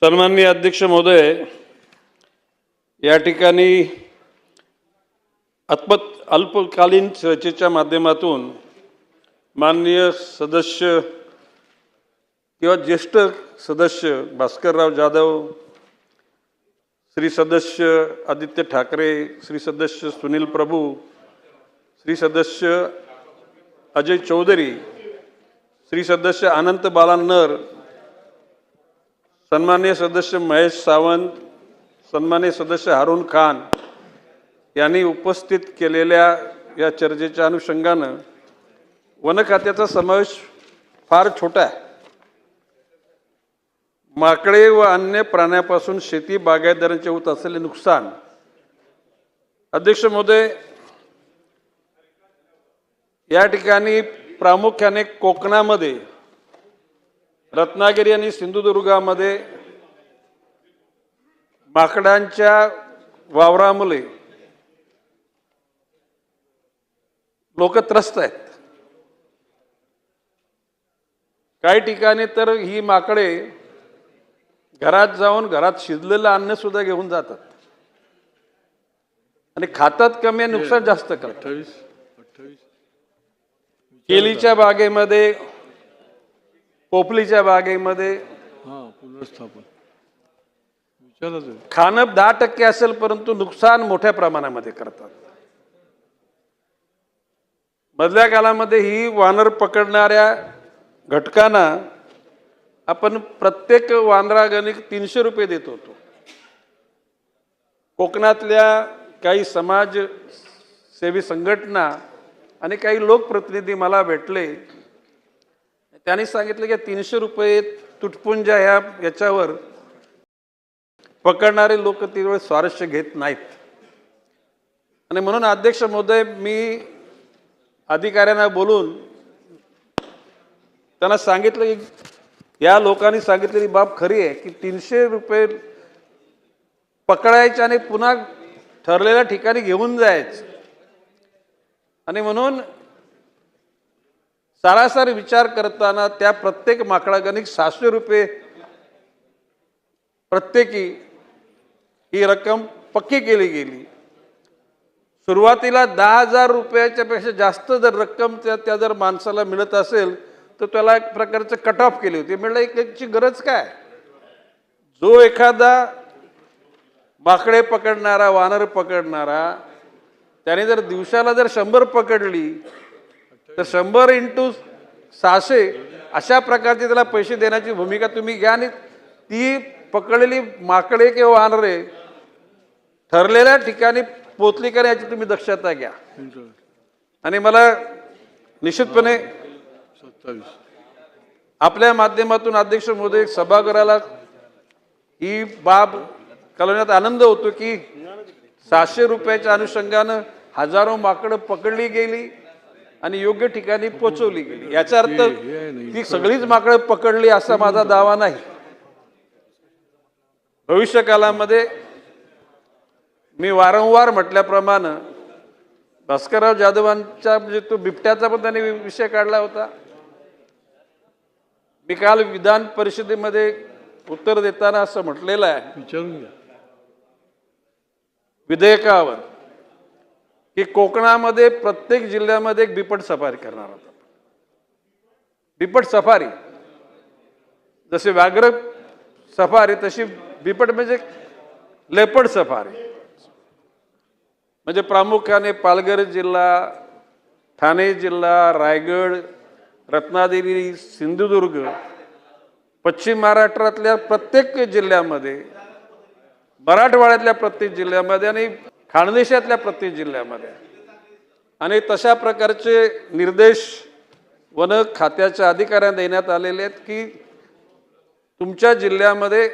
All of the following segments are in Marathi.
सन्माननीय अध्यक्ष महोदय, या ठिकाणी अल्पकालीन चर्चेच्या माध्यमातून माननीय सदस्य किंवा ज्येष्ठ सदस्य भास्करराव जाधव, श्री सदस्य आदित्य ठाकरे, श्री सदस्य सुनील प्रभू, श्री सदस्य अजय चौधरी, श्री सदस्य अनंत बालानर, सन्माननीय सदस्य महेश सावंत, सन्माननीय सदस्य हारून खान यांनी उपस्थित केलेल्या या चर्चेच्या अनुषंगानं वन खात्याचा समावेश फार छोटा आहे. माकडे व अन्य प्राण्यापासून शेती बागायतदारांचे होत असलेले नुकसान. अध्यक्ष महोदय, या ठिकाणी प्रामुख्याने कोकणामध्ये, रत्नागिरी आणि सिंधुदुर्गामध्ये माकडांच्या वावरामुळे लोक त्रस्त आहेत. काही ठिकाणी तर ही माकडे घरात जाऊन घरात शिजलेलं अन्न सुद्धा घेऊन जातात आणि खातात कमी आणि नुकसान जास्त करतात. केलीच्या बागेमध्ये, पोपलीच्या बागेमध्ये पुनर्स्थापन खाणं 10% असेल, परंतु नुकसान मोठ्या प्रमाणामध्ये करतात. मधल्या काळामध्ये ही वानर पकडणाऱ्या घटकांना आपण प्रत्येक वानरागणिक 300 रुपये देत होतो. कोकणातल्या काही समाजसेवी संघटना आणि काही लोकप्रतिनिधी मला भेटले. त्यांनी सांगितलं की 300 रुपये तुटपुंजा याच्यावर पकडणारे लोक तेवढे स्वारस्य घेत नाहीत. आणि म्हणून अध्यक्ष महोदय, मी अधिकाऱ्यांना बोलून त्यांना सांगितलं की या लोकांनी सांगितलेली बाब खरी आहे की 300 रुपये पकडायचे आणि पुन्हा ठरलेल्या ठिकाणी घेऊन जायचं. आणि म्हणून सरासरी विचार करताना त्या प्रत्येक माकडागणिक 700 रुपये प्रत्येकी ही रक्कम पक्की केली गेली. सुरुवातीला 10,000 रुपयाच्या पेक्षा जास्त जर रक्कम त्या जर माणसाला मिळत असेल तर त्याला एक प्रकारचं कट ऑफ केली होती. म्हणलं याची गरज काय? जो एखादा माकडे पकडणारा, वानर पकडणारा, त्याने जर दिवसाला जर 100 पकडली तर 100 × 600 अशा प्रकारचे त्याला पैसे देण्याची भूमिका तुम्ही घ्या. आणि ती पकडलेली माकडे किंवा वानरे ठरलेल्या ठिकाणी पोचली का याची तुम्ही दक्षता घ्या. आणि मला निश्चितपणे आपल्या माध्यमातून अध्यक्ष महोदय, सभागृहाला ही बाब कळवण्यात आनंद होतो की 700 रुपयाच्या अनुषंगानं हजारो माकडं पकडली गेली आणि योग्य ठिकाणी पोचवली गेली. याचा अर्थ ती सगळीच माकडं पकडली असा माझा दावा नाही. भविष्य काळामध्ये मी वारंवार म्हटल्याप्रमाणे भास्करराव जाधवांचा म्हणजे तो बिबट्याचा पण त्यांनी विषय काढला होता. मी काल विधान परिषदेमध्ये उत्तर देताना असं म्हटलेलं आहे विधेयकावर की कोकणामध्ये प्रत्येक जिल्ह्यामध्ये एक बिबट सफारी करणार होता. बिबट सफारी जसे व्याघ्र सफारी तशी बिबट म्हणजे लेपर्ड सफारी. म्हणजे प्रामुख्याने पालघर जिल्हा, ठाणे जिल्हा, रायगड, रत्नागिरी, सिंधुदुर्ग, पश्चिम महाराष्ट्रातल्या प्रत्येक जिल्ह्यामध्ये, मराठवाड्यातल्या प्रत्येक जिल्ह्यामध्ये आणि खानदेशातल्या प्रत्येक जिल्ह्यामध्ये आणि तशा प्रकारचे निर्देश वन खात्याच्या अधिकाऱ्यांना देण्यात आलेले आहेत की तुमच्या जिल्ह्यामध्ये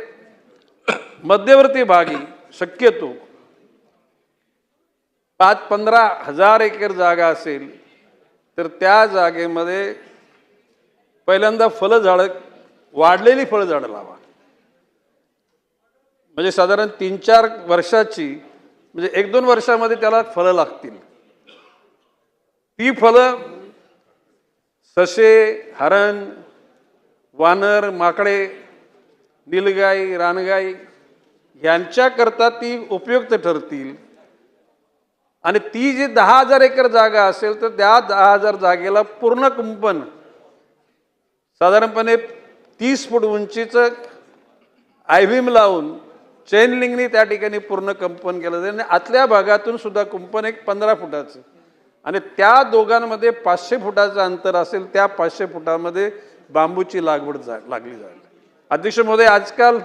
मध्यवर्ती भागी शक्यतो 5-15 हजार एकर जागा असेल तर त्या जागेमध्ये पहिल्यांदा फळझाडं, वाढलेली फळझाडं लावा. म्हणजे साधारण 3-4 वर्षाची, म्हणजे 1-2 वर्षामध्ये त्याला फळं लागतील. ती फळं ससे, हरण, वानर, माकडे निलगाई, रानगाई यांच्याकरता ती उपयुक्त ठरतील. आणि ती जी 10,000 एकर जागा असेल तर त्या 10,000 जागेला पूर्ण कुंपण साधारणपणे 30 फूट उंचीचं आयव्हीम लावून चेन लिंकनी त्या ठिकाणी पूर्ण कुंपण केलं जाईल. आणि आतल्या भागातून सुद्धा कुंपण एक 15 फुटाचं आणि त्या दोघांमध्ये 500 फुटाचं अंतर असेल. त्या 500 फुटामध्ये बांबूची लागवड लागली जाईल. अध्यक्ष महोदय, आजकाल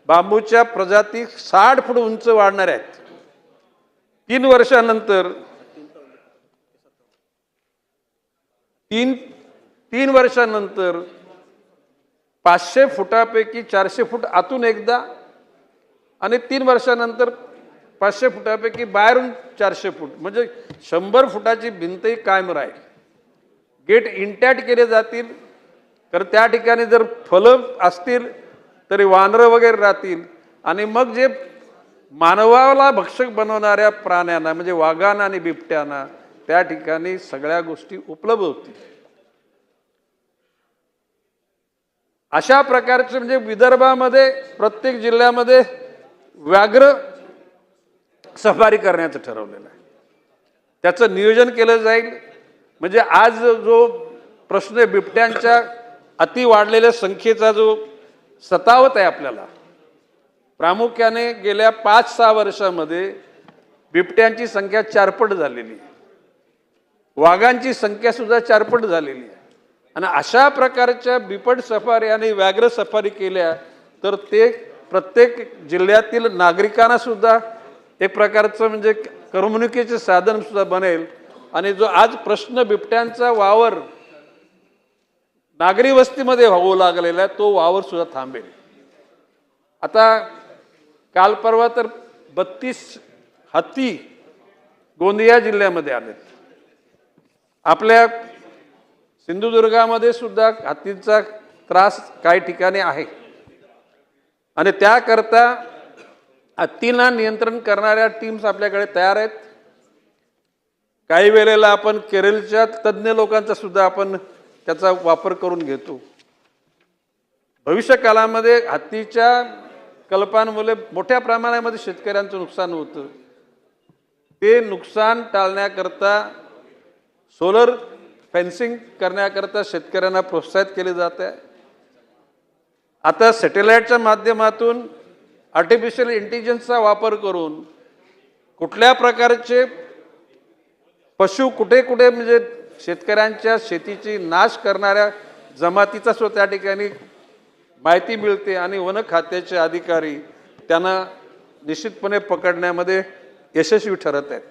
बांबूच्या प्रजाती 60 फूट उंच वाढणार आहेत. 3 वर्षानंतर 3 वर्षानंतर 500 फुटापैकी 400 फूट आतून एकदा आणि 3 वर्षानंतर 500 फुटापैकी बाहेरून 400 फूट म्हणजे 100 फुटाची भिंतही कायम राहील. गेट इंटॅक्ट केले जातील. तर त्या ठिकाणी जर फलं असतील तरी वानरं वगैरे राहतील. आणि मग जे मानवाला भक्षक बनवणाऱ्या प्राण्यांना म्हणजे वाघांना आणि बिबट्यांना त्या ठिकाणी सगळ्या गोष्टी उपलब्ध होतील. अशा प्रकारचे म्हणजे विदर्भामध्ये प्रत्येक जिल्ह्यामध्ये व्याघ्र सफारी करण्याचं ठरवलेलं आहे. त्याचं नियोजन केलं जाईल. म्हणजे आज जो प्रश्न आहे बिबट्यांच्या अति वाढलेल्या संख्येचा जो सतावत आहे आपल्याला, प्रामुख्याने गेल्या 5-6 वर्षामध्ये बिबट्यांची संख्या 4 पट झालेली आहे. वाघांची संख्या सुद्धा 4 पट झालेली आहे. आणि अशा प्रकारच्या बिबट सफारी आणि व्याघ्र सफारी केल्या तर ते प्रत्येक जिल्ह्यातील नागरिकांना सुद्धा एक प्रकारचं म्हणजे करमणुकीचे साधन सुद्धा बनेल. आणि जो आज प्रश्न बिबट्यांचा वावर नागरी वस्तीमध्ये होऊ लागलेला आहे तो वावर सुद्धा थांबेल. आता काल परवा तर 32 हत्ती गोंदिया जिल्ह्यामध्ये आलेत. आपल्या सिंधुदुर्गामध्ये सुद्धा हत्तींचा त्रास काही ठिकाणी आहे. आणि त्याकरता हत्तींना नियंत्रण करणाऱ्या टीम्स आपल्याकडे तयार आहेत. काही वेळेला आपण केरळच्या तज्ज्ञ लोकांचा सुद्धा आपण त्याचा वापर करून घेतो. भविष्य काळामध्ये हत्तीच्या कल्पांमुळे मोठ्या प्रमाणामध्ये शेतकऱ्यांचं नुकसान होतं. ते नुकसान टाळण्याकरता सोलर फेन्सिंग करण्याकरता शेतकऱ्यांना प्रोत्साहित केले जात आहे. आता सॅटेलाइटच्या माध्यमातून आर्टिफिशियल इंटेलिजन्सचा वापर करून कुठल्या प्रकारचे पशु कुठे कुठे म्हणजे शेतकऱ्यांच्या शेतीची नाश करणाऱ्या जमातीचा सुद्धा त्या ठिकाणी माहिती मिळते. आणि वन खात्याचे अधिकारी त्यांना निश्चितपणे पकडण्यामध्ये यशस्वी ठरत आहेत.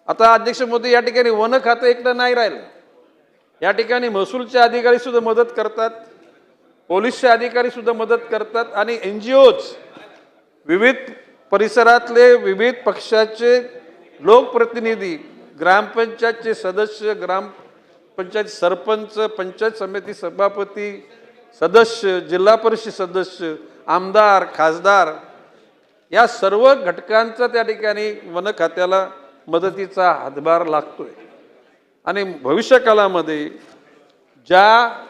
आता अध्यक्ष मोदी, या ठिकाणी वन खातं एकटं नाही राहिलं. या ठिकाणी महसूलचे अधिकारी सुद्धा मदत करतात, पोलीसचे अधिकारी सुद्धा मदत करतात आणि NGOज, विविध परिसरातले विविध पक्षाचे लोकप्रतिनिधी, ग्रामपंचायतचे सदस्य, ग्रामपंचायत सरपंच, पंचायत समिती सभापती, सदस्य, जिल्हा परिषद सदस्य, आमदार, खासदार या सर्व घटकांचा त्या ठिकाणी वन खात्याला मदतीचा हातभार लागतोय. आणि भविष्य काळामध्ये ज्या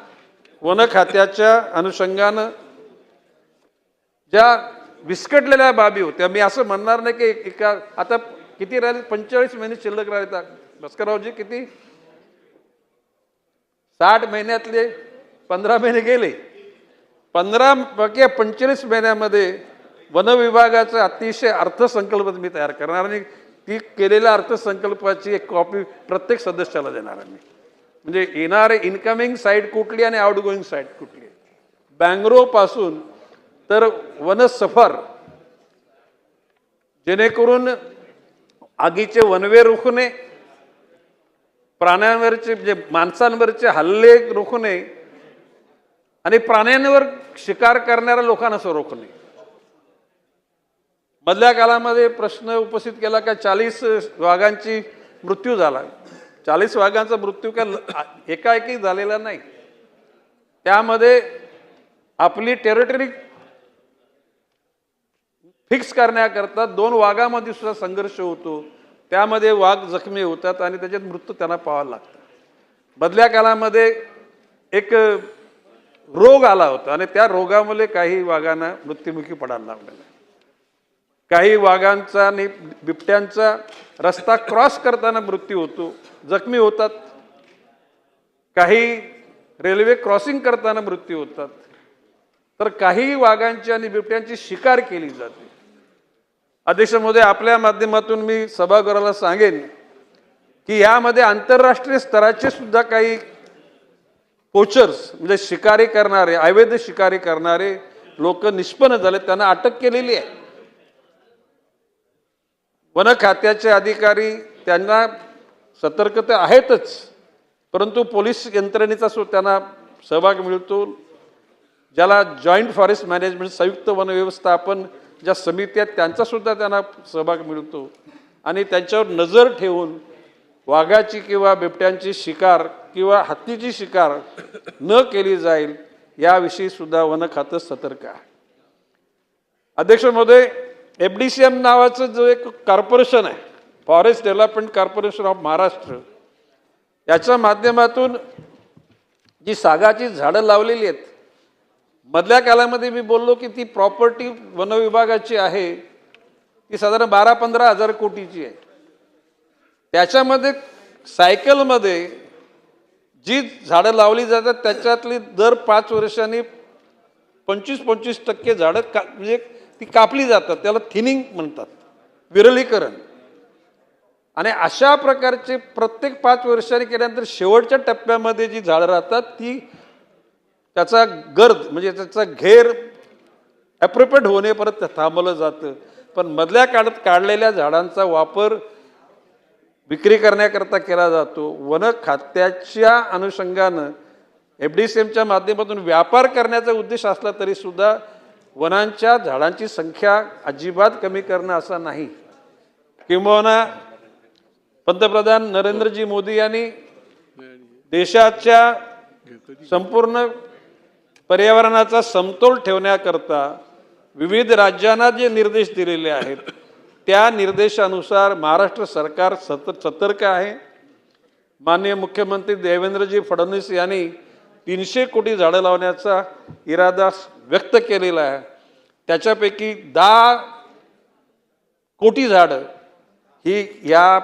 वन खात्याच्या अनुषंगानं ज्या विस्कटलेल्या बाबी होत्या, मी असं म्हणणार नाही की एका आता किती राहिले, 45 महिने शिल्लक राहिले. भास्कररावजी किती, 60 महिन्यातले 15 महिने गेले. 45 महिन्यामध्ये वन विभागाचा अतिशय अर्थसंकल्प मी तयार करणार आणि ती केलेल्या अर्थसंकल्पाची एक कॉपी प्रत्येक सदस्याला देणार आम्ही. म्हणजे येणारे इन्कमिंग साईड कुठली आणि आउटगोईंग साईड कुठली, बँगलोर पासून तर वन सफर, जेणेकरून आगीचे वनवे रोखणे, प्राण्यांवरचे म्हणजे माणसांवरचे हल्ले रोखणे आणि प्राण्यांवर शिकार करणाऱ्या लोकांना रोखणे. मधल्या काळामध्ये प्रश्न उपस्थित केला का 40 वाघांची मृत्यू झाला. 40 वाघांचा मृत्यू काय एकाएकी झालेला नाही. त्यामध्ये आपली टेरिटरी फिक्स करण्याकरता 2 वाघामध्ये सुद्धा संघर्ष होतो. त्यामध्ये वाघ जखमी होतात आणि त्याच्यात मृत्यू त्यांना पाहावा लागतो. मधल्या काळामध्ये एक रोग आला होता आणि त्या रोगामुळे काही वाघांना मृत्युमुखी पडायला लागलेला. काही वाघांचा आणि बिबट्यांचा रस्ता क्रॉस करताना मृत्यू होतो, जखमी होतात. काही रेल्वे क्रॉसिंग करताना मृत्यू होतात. तर काही वाघांची आणि बिबट्यांची शिकार केली जाते. अध्यक्ष महोदय, आपल्या माध्यमातून मी सभागृहाला सांगेन की यामध्ये आंतरराष्ट्रीय स्तराचे सुद्धा काही पोचर्स म्हणजे शिकारी करणारे, अवैध शिकारी करणारे लोक निष्पन्न झाले, त्यांना अटक केलेली आहे. वन खात्याचे अधिकारी त्यांना सतर्कता आहेतच, परंतु पोलीस यंत्रणेचा सुद्धा त्यांना सहभाग मिळतो. ज्याला जॉईंट फॉरेस्ट मॅनेजमेंट, संयुक्त वन व्यवस्थापन ज्या समिती आहेत त्यांचा सुद्धा त्यांना सहभाग मिळतो. आणि त्यांच्यावर नजर ठेवून वाघाची किंवा बिबट्यांची शिकार किंवा हत्तीची शिकार न केली जाईल याविषयी सुद्धा वन खातं सतर्क आहे. अध्यक्ष महोदय, FDCM नावाचं जो एक कॉर्पोरेशन आहे, forest development corporation of Maharashtra, याच्या माध्यमातून जी सागाची झाडं लावलेली आहेत, मधल्या काळामध्ये मी बोललो की ती प्रॉपर्टी वन विभागाची आहे, ती साधारण 12-15 हजार कोटीची आहे. त्याच्यामध्ये सायकलमध्ये जी झाडं लावली जातात त्याच्यातली दर 5 वर्षांनी 25% झाडं म्हणजे ती कापली जातात. त्याला थिनिंग म्हणतात, विरलीकरण. आणि अशा प्रकारचे प्रत्येक 5 वर्षांनी केल्यानंतर शेवटच्या टप्प्यामध्ये जी झाडं राहतात ती त्याचा गर्द म्हणजे त्याचा घेर ॲप्रोप्रिएट होणे परत थांबवलं जातं. पण मधल्या काळात काढलेल्या झाडांचा वापर विक्री करण्याकरता केला जातो. वन खात्याच्या अनुषंगानं FDCMच्या माध्यमातून व्यापार करण्याचा उद्देश असला तरी सुद्धा वनांच्या झाडांची संख्या अजिबात कमी करणं असा नाही. किंबहुना पंतप्रधान नरेंद्रजी मोदी यांनी देशाच्या संपूर्ण पर्यावरणाचा समतोल ठेवण्याकरता विविध राज्यांना जे निर्देश दिलेले आहेत त्या निर्देशानुसार महाराष्ट्र सरकार सतर्क आहे. माननीय मुख्यमंत्री देवेंद्रजी फडणवीस यांनी 300 कोटी झाडं लावण्याचा इरादा व्यक्त केलेला आहे. त्याच्यापैकी 10 कोटी झाडं ही या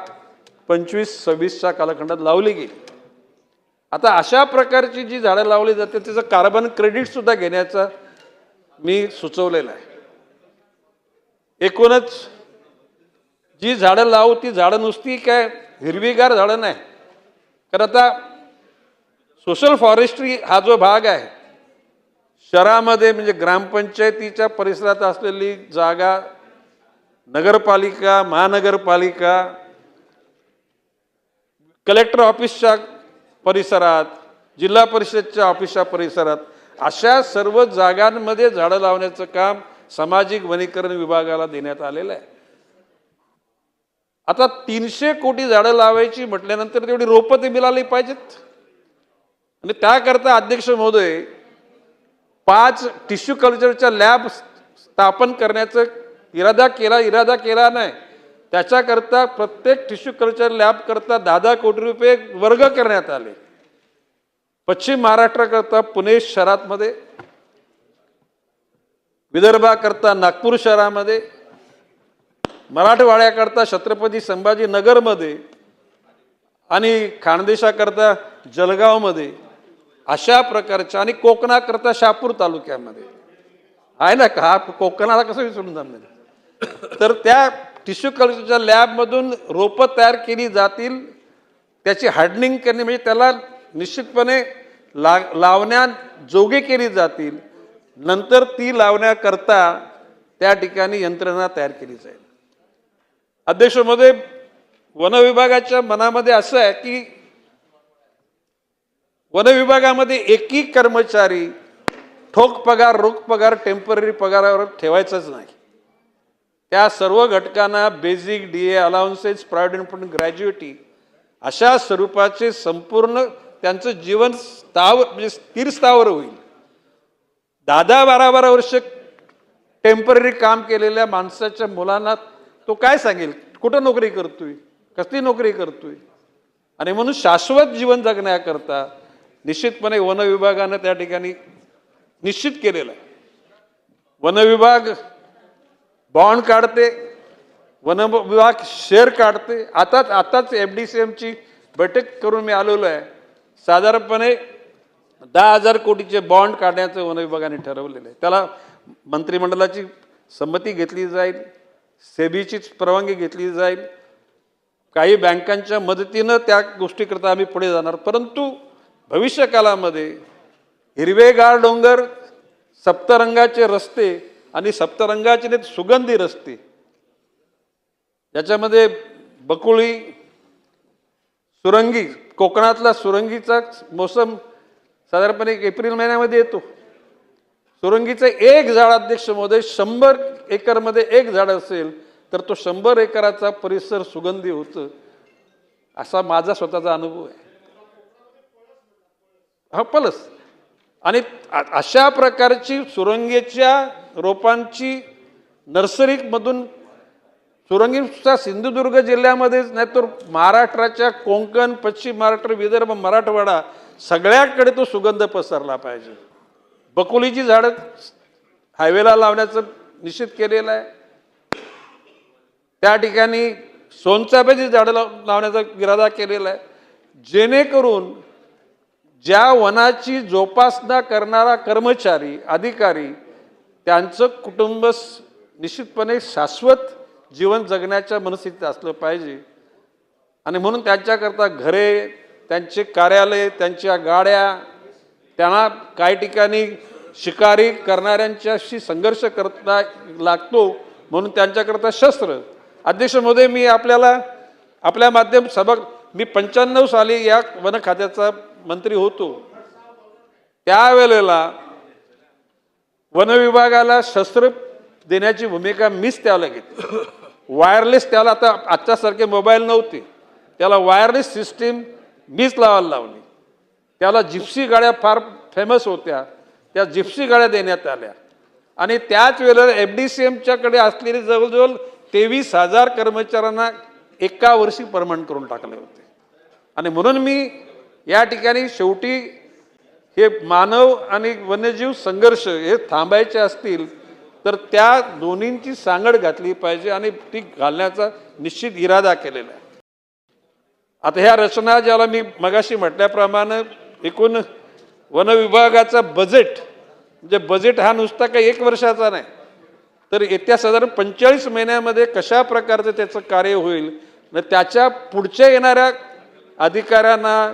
25-26च्या कालखंडात लावली गेली. आता अशा प्रकारची जी झाडं लावली जाते त्याचं कार्बन क्रेडिट सुद्धा घेण्याचा मी सुचवलेलं आहे. एकूणच जी झाडं लावू ती झाडं नुसती काय हिरवीगार झाडं नाही, कारण आता सोशल फॉरेस्ट्री हा जो भाग आहे शहरामध्ये म्हणजे ग्रामपंचायतीच्या परिसरात असलेली जागा, नगरपालिका, महानगरपालिका, कलेक्टर ऑफिसच्या परिसरात, जिल्हा परिषदच्या ऑफिसच्या परिसरात अशा सर्व जागांमध्ये झाडं लावण्याचं काम सामाजिक वनीकरण विभागाला देण्यात आलेलं आहे. आता 300 कोटी झाडं लावायची म्हटल्यानंतर तेवढी रोपं ते मिळाली पाहिजेत. आणि त्याकरता अध्यक्ष महोदय 5 टिश्यू कल्चरच्या लॅब स्थापन करण्याचा इरादा केला नाही. त्याच्याकरता प्रत्येक टिश्यू कल्चर लॅब करता 10 कोटी रुपये वर्ग करण्यात आले. पश्चिम महाराष्ट्राकरता पुणे शहरामध्ये, विदर्भाकरता नागपूर शहरामध्ये, मराठवाड्याकरता छत्रपती संभाजीनगरमध्ये आणि खानदेशाकरता जळगावमध्ये अशा प्रकारच्या, आणि कोकणाकरता शहापूर तालुक्यामध्ये आहे ना. का कोकणाला कसं विसरून जाणार. तर त्या टिश्यू कल्चरच्या लॅबमधून रोपं तयार केली जातील, त्याची हार्डनिंग करणे म्हणजे त्याला निश्चितपणे लावण्याजोगे केली जातील. नंतर ती लावण्याकरता त्या ठिकाणी यंत्रणा तयार केली जाईल. अध्यक्ष महोदय, वन विभागाच्या मनामध्ये असं आहे की वन विभागामध्ये एकही कर्मचारी ठोक पगार, रोख पगार, टेम्पररी पगारावर ठेवायचाच नाही. त्या सर्व घटकांना basic, DA, allowances, provident fund, ग्रॅज्युएटी अशा स्वरूपाचे संपूर्ण त्यांचं जीवन म्हणजे स्थिर स्थावर होईल. 10-12 वर्ष टेम्पररी काम केलेल्या माणसाच्या मुलांना तो काय सांगेल, कुठं नोकरी करतोय, कसली नोकरी करतोय. आणि म्हणून शाश्वत जीवन जगण्याकरता निश्चितपणे वन विभागानं त्या ठिकाणी निश्चित केलेला आहे. वन विभाग बॉन्ड काढते, वन विभाग शेअर काढते. आताच FDCMची बैठक करून मी आलेलो आहे. साधारणपणे 10,000 कोटीचे बॉन्ड काढण्याचं वन विभागाने ठरवलेलं आहे. त्याला मंत्रिमंडळाची संमती घेतली जाईल, सेबीचीच परवानगी घेतली जाईल. काही बँकांच्या मदतीनं त्या गोष्टीकरता आम्ही पुढे जाणार. परंतु भविष्यकालामध्ये हिरवेगार डोंगर, सप्तरंगाचे रस्ते आणि सप्तरंगाचे सुगंधी रस्ते, ज्याच्यामध्ये बकुळी, सुरंगी, कोकणातला सुरंगीचा मोसम साधारणपणे एप्रिल महिन्यामध्ये येतो. सुरंगीचं एक झाड, अध्यक्ष महोदय, 100 एकरमध्ये एक झाड असेल तर तो 100 एकराचा परिसर सुगंधी होतं, असा माझा स्वतःचा अनुभव आहे. हा पलस. आणि अशा प्रकारची सुरंगीच्या रोपांची नर्सरीमधून, सुरंगीचा सिंधुदुर्ग जिल्ह्यामध्येच नाही तर महाराष्ट्राच्या कोकण, पश्चिम महाराष्ट्र, विदर्भ, मराठवाडा सगळ्याकडे तो सुगंध पसरला पाहिजे. बकुलीची झाडं हायवेला लावण्याचं निश्चित केलेलं आहे. त्या ठिकाणी सोनचाफ्याची झाडं लावण्याचा इरादा केलेला आहे, जेणेकरून ज्या वनाची जोपासना करणारा कर्मचारी, अधिकारी, त्यांचं कुटुंब निश्चितपणे शाश्वत जीवन जगण्याच्या मनस्थितीत असलं पाहिजे. आणि म्हणून त्यांच्याकरता घरे, त्यांचे कार्यालय, त्यांच्या गाड्या, त्यांना काही ठिकाणी शिकारी करणाऱ्यांच्याशी संघर्ष करता लागतो, म्हणून त्यांच्याकरता शस्त्र. अध्यक्ष महोदय, मी आपल्या माध्यम मी 95 साली या वन खात्याचा मंत्री होतो. त्यावेळेला वन विभागाला शस्त्र देण्याची भूमिका मीच त्याला घेतली. वायरलेस, त्याला आता आजच्यासारखे मोबाईल नव्हते, त्याला वायरलेस सिस्टीम मीच लावायला लावली. त्याला जिप्सी गाड्या फार फेमस होत्या, त्या जिप्सी गाड्या देण्यात आल्या. आणि त्याच वेळेला FDCMच्याकडे असलेले जवळजवळ 23,000 कर्मचाऱ्यांना एका वर्षी परमनंट करून टाकले होते. आणि म्हणून मी या ठिकाणी शेवटी हे मानव आणि वन्यजीव संघर्ष हे थांबायचे असतील तर त्या दोन्हींची सांगड घातली पाहिजे आणि ती घालण्याचा निश्चित इरादा केलेला आहे. आता ह्या रचना, ज्याला मी मगाशी म्हटल्याप्रमाणे एकूण वन विभागाचा बजेट, म्हणजे बजेट हा नुसता काही 1 वर्षाचा नाही, तर येत्या साधारण 45 महिन्यामध्ये कशा प्रकारचं त्याचं कार्य होईल, त्याच्या पुढच्या येणाऱ्या अधिकाऱ्यांना,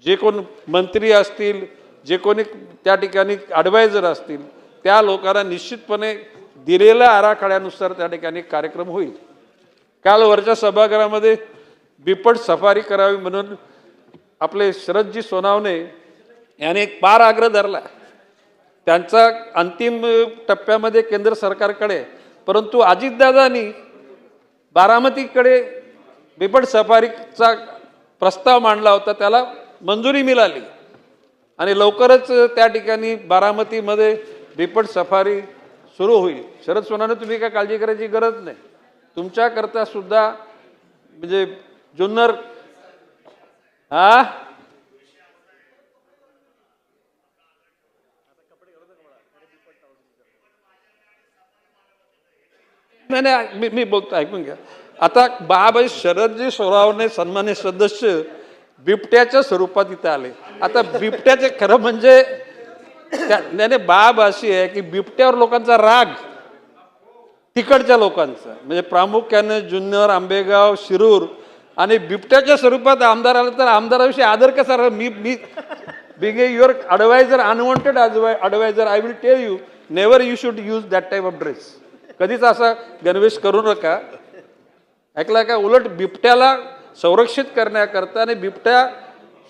जे कोण मंत्री असतील, जे कोणी त्या ठिकाणी ॲडवायझर असतील, त्या लोकांना निश्चितपणे दिलेल्या आराखड्यानुसार त्या ठिकाणी कार्यक्रम होईल. काल वरच्या सभागृहामध्ये बिबट सफारी करावी म्हणून आपले शरदजी सोनावणे यांनी एक पार आग्रह धरला. त्यांचा अंतिम टप्प्यामध्ये केंद्र सरकारकडे, परंतु अजितदादांनी बारामतीकडे बिबट सफारीचा प्रस्ताव मांडला होता, त्याला मंजुरी मिळाली आणि लवकरच त्या ठिकाणी बारामतीमध्ये बिबट सफारी सुरू होईल. शरद सोनावणे, तुम्ही काय काळजी करायची गरज नाही. तुमच्याकरता सुद्धा म्हणजे जुन्नर नाही, मी बोलतो, ऐकून घ्या. आता बाबाई शरदजी सोनावणे सन्मान्य सदस्य बिबट्याच्या स्वरूपात इथं आले. आता बिबट्याचे खरं म्हणजे त्याने बाब अशी आहे की बिबट्यावर लोकांचा राग, तिकडच्या लोकांचा, म्हणजे प्रामुख्याने जुन्नर, आंबेगाव, शिरूर, आणि बिबट्याच्या स्वरूपात आमदार आला तर आमदाराविषयी आदर कसा राहील. मी being your adviser, unwanted adviser, I will tell you, never you should use that type of dress. कधीच असा गणवेश करू नका, ऐकला का. उलट बिबट्याला संरक्षित करण्याकरता आणि बिबट्या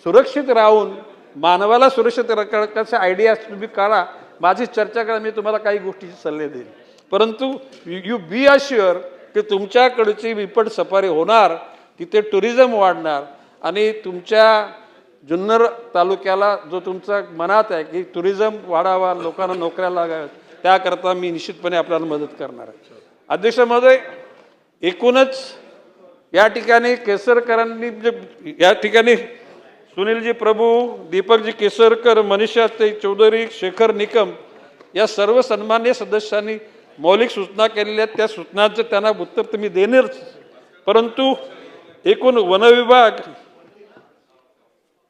सुरक्षित राहून मानवाला सुरक्षित करण्याच्या आयडिया तुम्ही करा, माझी चर्चा करा, मी तुम्हाला काही गोष्टीचे सल्ले देईन. परंतु यू बी अश्युअर की तुमच्याकडची बिबट सफारी होणार, तिथे टुरिझम वाढणार आणि तुमच्या जुन्नर तालुक्याला जो तुमचा मनात आहे की टुरिझम वाढावा, लोकांना नोकऱ्या लागाव्यात, त्याकरता मी निश्चितपणे आपल्याला मदत करणार आहे. अध्यक्ष महोदय, एकूणच या ठिकाणी केसरकरांनी या ठिकाणी सुनीलजी प्रभू, दीपकजी केसरकर, मनीषाताई चौधरी, शेखर निकम या सर्व सन्मान्य सदस्यांनी मौलिक सूचना केलेल्या आहेत. त्या सूचनांचं त्यांना उत्तर तुम्ही देणारच, परंतु एकूण वनविभाग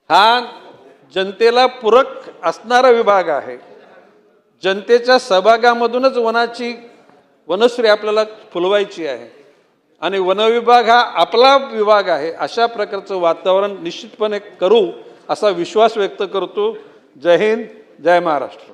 हा जनतेला पूरक असणारा विभाग आहे. जनतेच्या सहभागामधूनच वनश्री आपल्याला फुलवायची आहे आणि वनविभाग हा आपला विभाग आहे. अशा प्रकारचं वातावरण निश्चितपणे करू असा विश्वास व्यक्त करतो. जय हिंद, जय महाराष्ट्र.